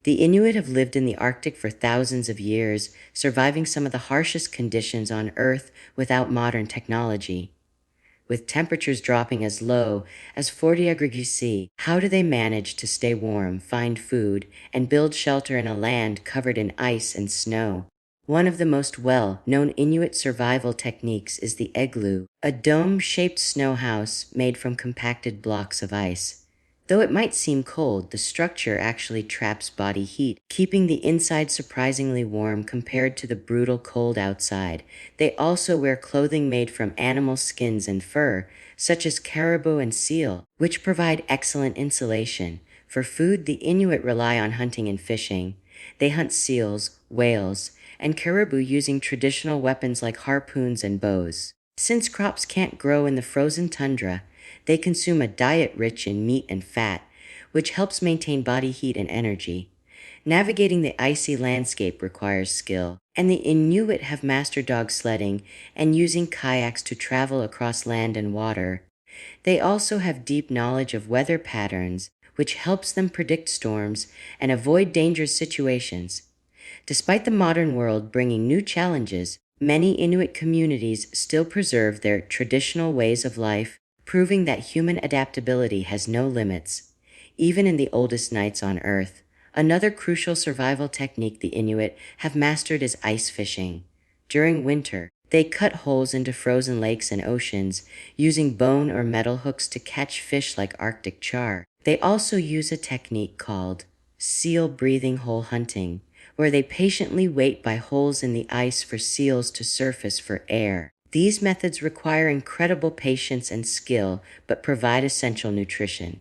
The Inuit have lived in the Arctic for thousands of years, surviving some of the harshest conditions on Earth without modern technology. With temperatures dropping as low as 40 degrees C, how do they manage to stay warm, find food, and build shelter in a land covered in ice and snow? One of the most well-known Inuit survival techniques is the igloo, a dome-shaped snow house made from compacted blocks of ice. Though it might seem cold, the structure actually traps body heat, keeping the inside surprisingly warm compared to the brutal cold outside. They also wear clothing made from animal skins and fur, such as caribou and seal, which provide excellent insulation. For food, the Inuit rely on hunting and fishing. They hunt seals, whales, and caribou using traditional weapons like harpoons and bows. Since crops can't grow in the frozen tundra, they consume a diet rich in meat and fat, which helps maintain body heat and energy. Navigating the icy landscape requires skill, and the Inuit have mastered dog sledding and using kayaks to travel across land and water. They also have deep knowledge of weather patterns, which helps them predict storms and avoid dangerous situations. Despite the modern world bringing new challenges, many Inuit communities still preserve their traditional ways of life, proving that human adaptability has no limits, even in the oldest nights on Earth. Another crucial survival technique the Inuit have mastered is ice fishing. During winter, they cut holes into frozen lakes and oceans, using bone or metal hooks to catch fish like Arctic char. They also use a technique called seal breathing hole hunting, where they patiently wait by holes in the ice for seals to surface for air. These methods require incredible patience and skill, but provide essential nutrition.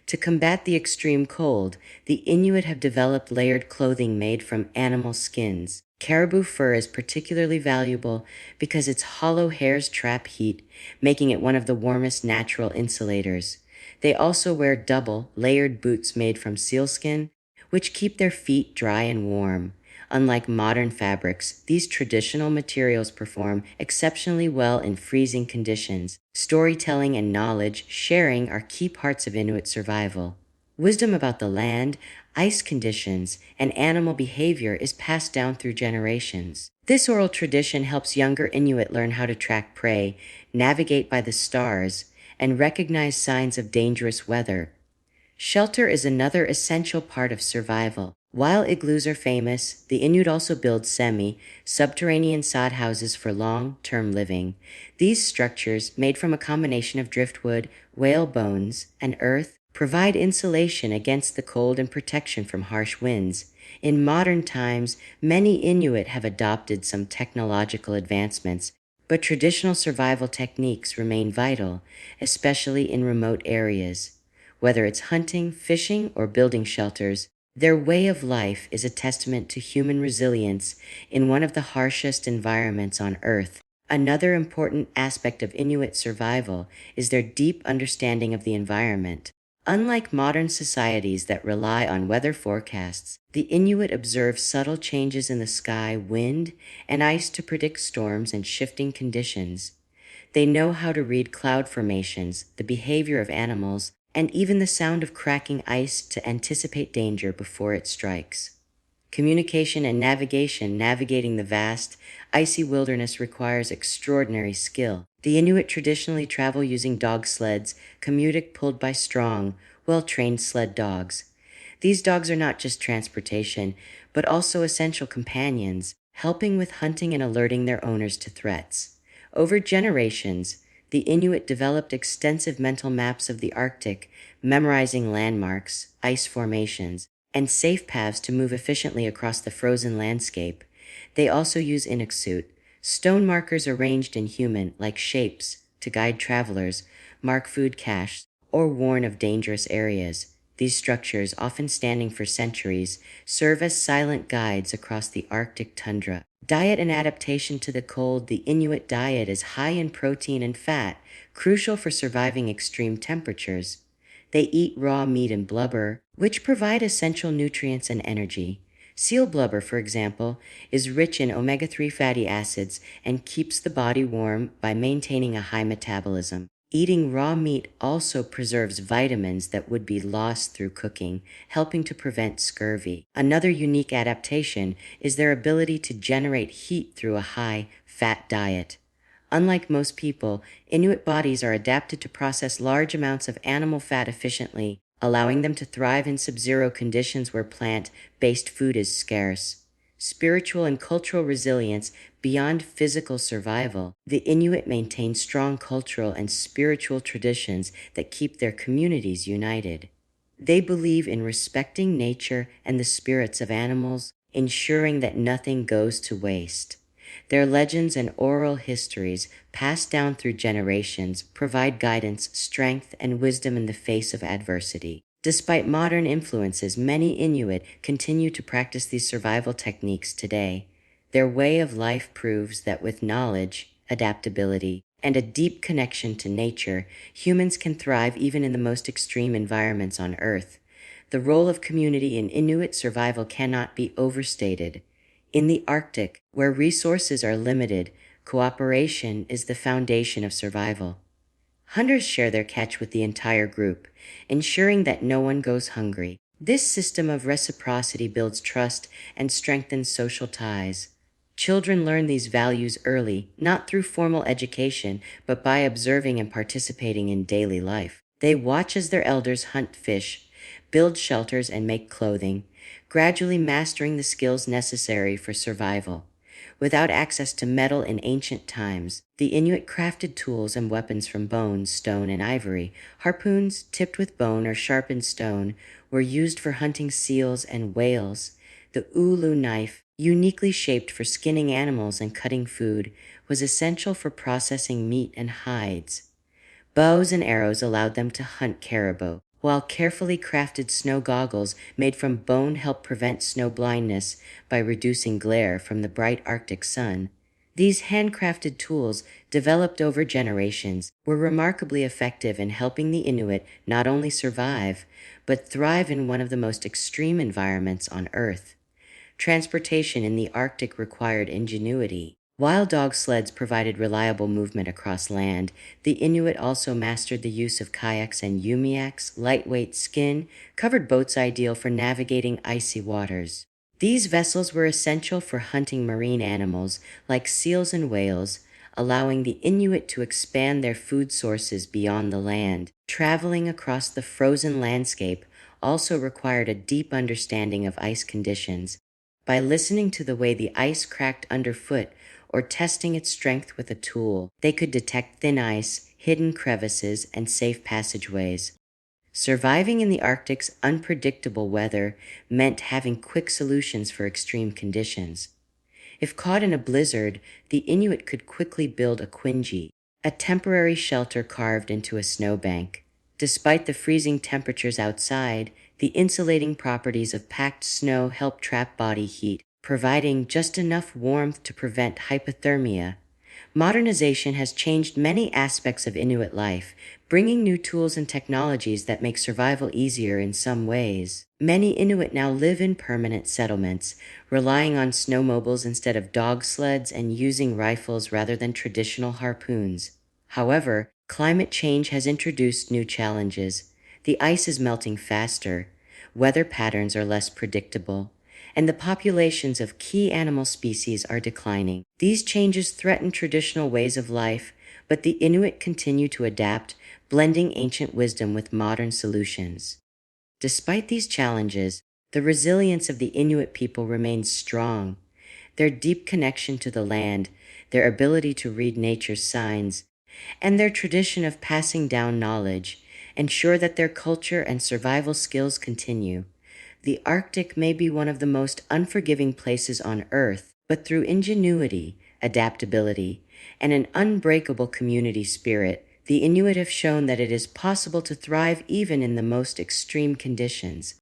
To combat the extreme cold, the Inuit have developed layered clothing made from animal skins. Caribou fur is particularly valuable because its hollow hairs trap heat, making it one of the warmest natural insulators. They also wear double, layered boots made from sealskin, which keep their feet dry and warm. Unlike modern fabrics, these traditional materials perform exceptionally well in freezing conditions. Storytelling and knowledge sharing are key parts of Inuit survival. Wisdom about the land, ice conditions, and animal behavior is passed down through generations. This oral tradition helps younger Inuit learn how to track prey, navigate by the stars, and recognize signs of dangerous weather. Shelter is another essential part of survival. While igloos are famous, the Inuit also build subterranean sod houses for long-term living. These structures, made from a combination of driftwood, whale bones, and earth, provide insulation against the cold and protection from harsh winds. In modern times, many Inuit have adopted some technological advancements, but traditional survival techniques remain vital, especially in remote areas. Whether it's hunting, fishing, or building shelters, their way of life is a testament to human resilience in one of the harshest environments on Earth. Another important aspect of Inuit survival is their deep understanding of the environment. Unlike modern societies that rely on weather forecasts, the Inuit observe subtle changes in the sky, wind, and ice to predict storms and shifting conditions. They know how to read cloud formations, the behavior of animals, and even the sound of cracking ice to anticipate danger before it strikes. Communication and navigating the vast, icy wilderness requires extraordinary skill. The Inuit traditionally travel using dog sleds, pulled by strong, well-trained sled dogs. These dogs are not just transportation, but also essential companions, helping with hunting and alerting their owners to threats. Over generations, the Inuit developed extensive mental maps of the Arctic, memorizing landmarks, ice formations, and safe paths to move efficiently across the frozen landscape. They also use Inuksut, stone markers arranged in human-like shapes to guide travelers, mark food caches, or warn of dangerous areas. These structures, often standing for centuries, serve as silent guides across the Arctic tundra. Diet and adaptation to the cold. The Inuit diet is high in protein and fat, crucial for surviving extreme temperatures. They eat raw meat and blubber, which provide essential nutrients and energy. Seal blubber, for example, is rich in omega-3 fatty acids and keeps the body warm by maintaining a high metabolism. Eating raw meat also preserves vitamins that would be lost through cooking, helping to prevent scurvy. Another unique adaptation is their ability to generate heat through a high fat diet. Unlike most people, Inuit bodies are adapted to process large amounts of animal fat efficiently, allowing them to thrive in sub-zero conditions where plant-based food is scarce. Spiritual and cultural resilience beyond physical survival, the Inuit maintain strong cultural and spiritual traditions that keep their communities united. They believe in respecting nature and the spirits of animals, ensuring that nothing goes to waste. Their legends and oral histories, passed down through generations, provide guidance, strength, and wisdom in the face of adversity. Despite modern influences, many Inuit continue to practice these survival techniques today. Their way of life proves that with knowledge, adaptability, and a deep connection to nature, humans can thrive even in the most extreme environments on Earth. The role of community in Inuit survival cannot be overstated. In the Arctic, where resources are limited, cooperation is the foundation of survival. Hunters share their catch with the entire group, ensuring that no one goes hungry. This system of reciprocity builds trust and strengthens social ties. Children learn these values early, not through formal education, but by observing and participating in daily life. They watch as their elders hunt fish, build shelters, and make clothing, gradually mastering the skills necessary for survival. Without access to metal in ancient times, the Inuit crafted tools and weapons from bone, stone, and ivory. Harpoons, tipped with bone or sharpened stone, were used for hunting seals and whales. The ulu knife, uniquely shaped for skinning animals and cutting food, was essential for processing meat and hides. Bows and arrows allowed them to hunt caribou, while carefully crafted snow goggles made from bone helped prevent snow blindness by reducing glare from the bright Arctic sun. These handcrafted tools, developed over generations, were remarkably effective in helping the Inuit not only survive, but thrive in one of the most extreme environments on Earth. Transportation in the Arctic required ingenuity. While dog sleds provided reliable movement across land, the Inuit also mastered the use of kayaks and umiaks, lightweight skin-covered boats ideal for navigating icy waters. These vessels were essential for hunting marine animals like seals and whales, allowing the Inuit to expand their food sources beyond the land. Traveling across the frozen landscape also required a deep understanding of ice conditions. By listening to the way the ice cracked underfoot or testing its strength with a tool, they could detect thin ice, hidden crevices, and safe passageways. Surviving in the Arctic's unpredictable weather meant having quick solutions for extreme conditions. If caught in a blizzard, the Inuit could quickly build a quinji, a temporary shelter carved into a snowbank. Despite the freezing temperatures outside, the insulating properties of packed snow help trap body heat, providing just enough warmth to prevent hypothermia. Modernization has changed many aspects of Inuit life, bringing new tools and technologies that make survival easier in some ways. Many Inuit now live in permanent settlements, relying on snowmobiles instead of dog sleds and using rifles rather than traditional harpoons. However, climate change has introduced new challenges. The ice is melting faster, weather patterns are less predictable, and the populations of key animal species are declining. These changes threaten traditional ways of life, but the Inuit continue to adapt, blending ancient wisdom with modern solutions. Despite these challenges, the resilience of the Inuit people remains strong. Their deep connection to the land, their ability to read nature's signs, and their tradition of passing down knowledge ensure that their culture and survival skills continue. The Arctic may be one of the most unforgiving places on Earth, but through ingenuity, adaptability, and an unbreakable community spirit, the Inuit have shown that it is possible to thrive even in the most extreme conditions.